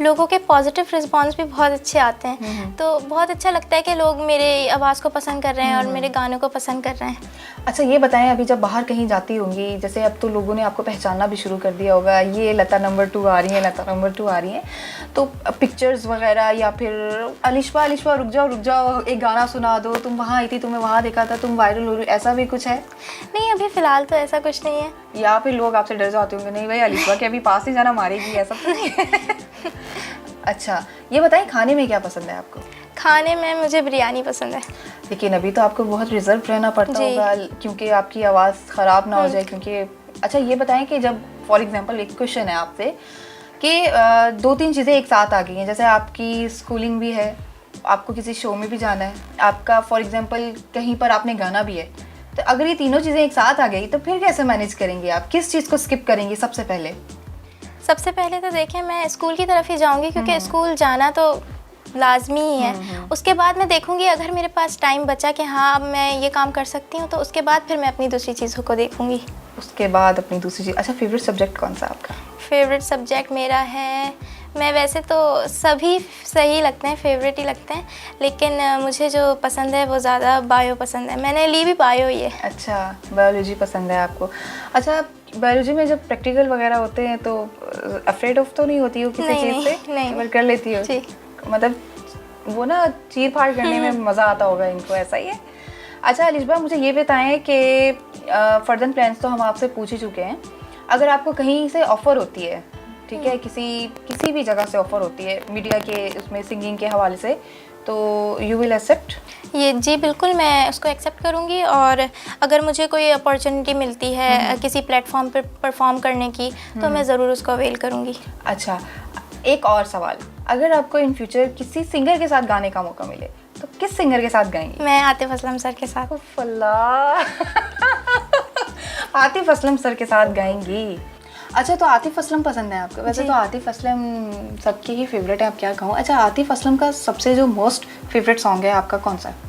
लोगों के positive response भी बहुत अच्छे आते हैं, तो बहुत अच्छा लगता है कि लोग मेरे आवाज़ को पसंद कर रहे हैं और मेरे गानों को पसंद कर रहे हैं। अच्छा ये बताएं, अभी जब बाहर कहीं जाती होंगी, जैसे अब तो लोगों ने आपको पहचानना भी शुरू कर दिया होगा, ये लता नंबर 2 आ रही हैं, लता नंबर 2 आ रही हैं, तो पिक्चर्स वगैरह या फिर अलिशबा रुक जाओ एक गाना सुना दो, तुम वहाँ आई थी, तुम्हें वहाँ देखा था, तुम वायरल हो रही, ऐसा भी कुछ है? नहीं, अभी फ़िलहाल तो ऐसा कुछ नहीं है। या फिर लोग आपसे डर जाते होंगे, नहीं भाई अलिशबा के अभी पास नहीं जाना, मारेगी, ऐसा तो नहीं है? अच्छा ये बताएं, खाने में क्या पसंद है आपको? खाने में मुझे बिरयानी पसंद है। लेकिन अभी तो आपको बहुत रिजर्व रहना पड़ता होगा, क्योंकि आपकी आवाज़ ख़राब ना हो जाए, क्योंकि अच्छा ये बताएं कि जब फॉर एग्जांपल एक क्वेश्चन है आपसे कि 2-3 चीज़ें एक साथ आ गई हैं, जैसे आपकी स्कूलिंग भी है, आपको किसी शो में भी जाना है, आपका फॉर एग्जांपल कहीं पर आपने गाना भी है, तो अगर ये तीनों चीज़ें एक साथ आ गई तो फिर कैसे मैनेज करेंगे आप? किस चीज़ को स्किप करेंगी सबसे पहले? सबसे पहले तो देखें, मैं स्कूल की तरफ ही जाऊंगी, क्योंकि स्कूल जाना तो लाजमी ही है। उसके बाद मैं देखूंगी अगर मेरे पास टाइम बचा कि हाँ अब मैं ये काम कर सकती हूँ, तो उसके बाद फिर मैं अपनी दूसरी चीज़ों को देखूंगी। उसके बाद अपनी दूसरी चीज़। अच्छा फेवरेट सब्जेक्ट कौन सा आपका? फेवरेट सब्जेक्ट मेरा है, मैं वैसे तो सभी सही लगते हैं, फेवरेट ही लगते हैं, लेकिन मुझे जो पसंद है वो ज़्यादा बायो पसंद है, मैंने ली भी बायो ही है। अच्छा बायोलॉजी पसंद है आपको। अच्छा बायोलॉजी में जब प्रैक्टिकल वगैरह होते हैं तो अफ्रेड ऑफ तो नहीं होती हो किसी चीज़ से? नहीं कर लेती हो जी। मतलब वो ना चीर फाड़ करने में मज़ा आता होगा इनको, ऐसा ही है? अच्छा अलिशबा मुझे ये बताएं कि फर्दर प्लान्स तो हम आपसे पूछ ही चुके हैं, अगर आपको कहीं से ऑफ़र होती है, ठीक है, किसी भी जगह से ऑफ़र होती है मीडिया के उसमें सिंगिंग के हवाले से, तो यू विल एक्सेप्ट? ये जी बिल्कुल, मैं उसको एक्सेप्ट करूँगी, और अगर मुझे कोई अपॉर्चुनिटी मिलती है किसी प्लेटफॉर्म पर परफॉर्म करने की, तो मैं ज़रूर उसको अवेल करूँगी। अच्छा एक और सवाल, अगर आपको इन फ्यूचर किसी सिंगर के साथ गाने का मौका मिले तो किस सिंगर के साथ गाएंगी? मैं आतिफ असलम सर के साथ। आतिफ असलम सर के साथ गाएंगी। अच्छा तो आतिफ असलम पसंद है आपको? वैसे तो आतिफ असलम सबकी ही फेवरेट है, आप क्या कहूँ। अच्छा आतिफ असलम का सबसे जो मोस्ट फेवरेट सॉन्ग है आपका कौन सा है?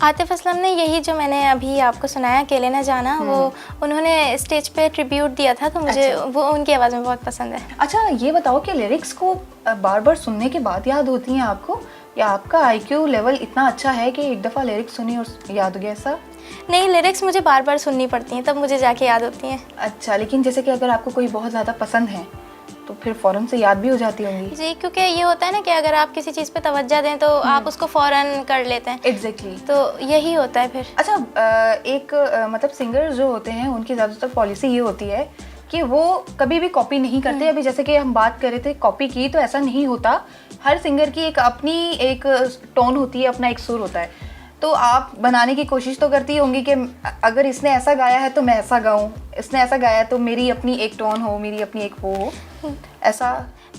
आतिफ असलम ने यही जो मैंने अभी आपको सुनाया अकेले ना जाना, वो उन्होंने स्टेज पे ट्रिब्यूट दिया था, तो मुझे वो उनकी आवाज़ में बहुत पसंद है। अच्छा ये बताओ कि लिरिक्स को बार बार सुनने के बाद याद होती हैं आपको, या आपका IQ लेवल इतना अच्छा है कि एक दफ़ा लिरिक्स सुनी और याद हो गया? ऐसा नहीं, लिरिक्स मुझे बार बार सुननी पड़ती हैं, तब मुझे जाके याद होती हैं। अच्छा लेकिन जैसे कि अगर आपको कोई बहुत ज़्यादा पसंद है तो फिर फ़ौरन से याद भी हो जाती होंगी? जी, क्योंकि ये होता है ना कि अगर आप किसी चीज़ पे तवज्जो दें तो आप उसको फ़ौरन कर लेते हैं। एग्जैक्टली तो यही होता है फिर। अच्छा एक मतलब सिंगर जो होते हैं उनकी ज़्यादातर पॉलिसी ये होती है कि वो कभी भी कॉपी नहीं करते। अभी जैसे कि हम बात कर रहे थे कॉपी की, तो ऐसा नहीं होता, हर सिंगर की एक अपनी एक टोन होती है, अपना एक सुर होता है, तो आप बनाने की कोशिश तो करती होंगी कि अगर इसने ऐसा गाया है तो मैं ऐसा गाऊं, इसने ऐसा गाया तो मेरी अपनी एक टोन हो, मेरी अपनी एक वो हो, ऐसा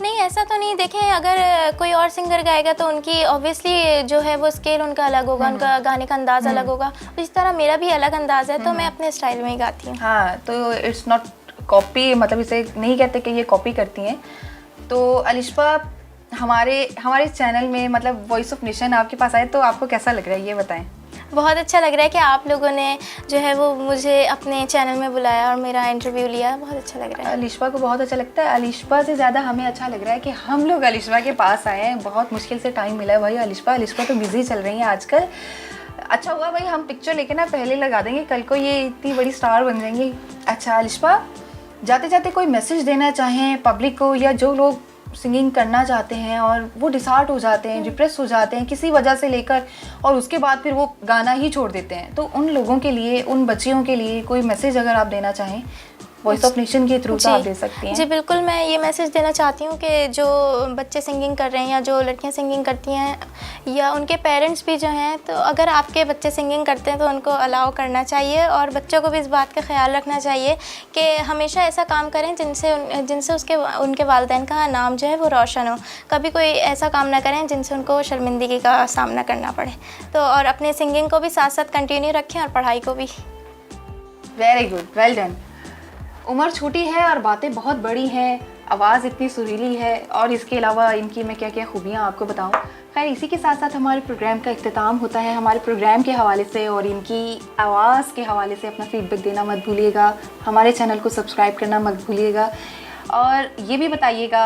नहीं, ऐसा तो नहीं। देखें, अगर कोई और सिंगर गाएगा तो उनकी ऑब्वियसली जो है वो स्केल उनका अलग होगा, उनका गाने का अंदाज अलग होगा, इस तरह मेरा भी अलग अंदाज है, तो मैं अपने स्टाइल में ही गाती हूँ। हाँ तो इट्स नॉट कॉपी, मतलब इसे नहीं कहते कि ये कॉपी करती हैं। तो अलिशबा हमारे चैनल में मतलब वॉइस ऑफ नेशन आपके पास आए तो आपको कैसा लग रहा है ये बताएं? बहुत अच्छा लग रहा है कि आप लोगों ने जो है वो मुझे अपने चैनल में बुलाया और मेरा इंटरव्यू लिया, बहुत अच्छा लग रहा है। अलिशबा को बहुत अच्छा लगता है। अलिशबा से ज़्यादा हमें अच्छा लग रहा है कि हम लोग अलिशबा के पास आए हैं, बहुत मुश्किल से टाइम मिला है भाई। अलिशबा तो बिजी चल रही हैं आजकल। अच्छा हुआ भाई, हम पिक्चर लेके ना पहले लगा देंगे, कल को ये इतनी बड़ी स्टार बन जाएंगी। अच्छा अलिशबा, जाते जाते कोई मैसेज देना चाहें पब्लिक को, या जो लोग सिंगिंग करना चाहते हैं और वो डिसहार्ट हो जाते हैं, डिप्रेस हो जाते हैं किसी वजह से लेकर, और उसके बाद फिर वो गाना ही छोड़ देते हैं, तो उन लोगों के लिए, उन बच्चियों के लिए कोई मैसेज अगर आप देना चाहें वॉइस ऑफ नेशन के थ्रू तो आप दे सकती हैं। जी बिल्कुल, मैं ये मैसेज देना चाहती हूँ कि जो बच्चे सिंगिंग कर रहे हैं या जो लड़कियाँ सिंगिंग करती हैं या उनके पेरेंट्स भी जो हैं, तो अगर आपके बच्चे सिंगिंग करते हैं तो उनको अलाउ करना चाहिए, और बच्चों को भी इस बात का ख्याल रखना चाहिए कि हमेशा ऐसा काम करें जिनसे उनके वालिदैन का नाम जो है वो रोशन हो। कभी कोई ऐसा काम ना करें जिनसे उनको शर्मिंदगी का सामना करना पड़े। तो और अपने सिंगिंग को भी साथ साथ कंटिन्यू रखें और पढ़ाई को भी। Very good, well done. उम्र छोटी है और बातें बहुत बड़ी हैं, आवाज़ इतनी सुरीली है, और इसके अलावा इनकी मैं क्या क्या खूबियाँ आपको बताऊँ। खैर इसी के साथ साथ हमारे प्रोग्राम का इख्तिताम होता है। हमारे प्रोग्राम के हवाले से और इनकी आवाज़ के हवाले से अपना फीडबैक देना मत भूलिएगा, हमारे चैनल को सब्सक्राइब करना मत भूलिएगा, और ये भी बताइएगा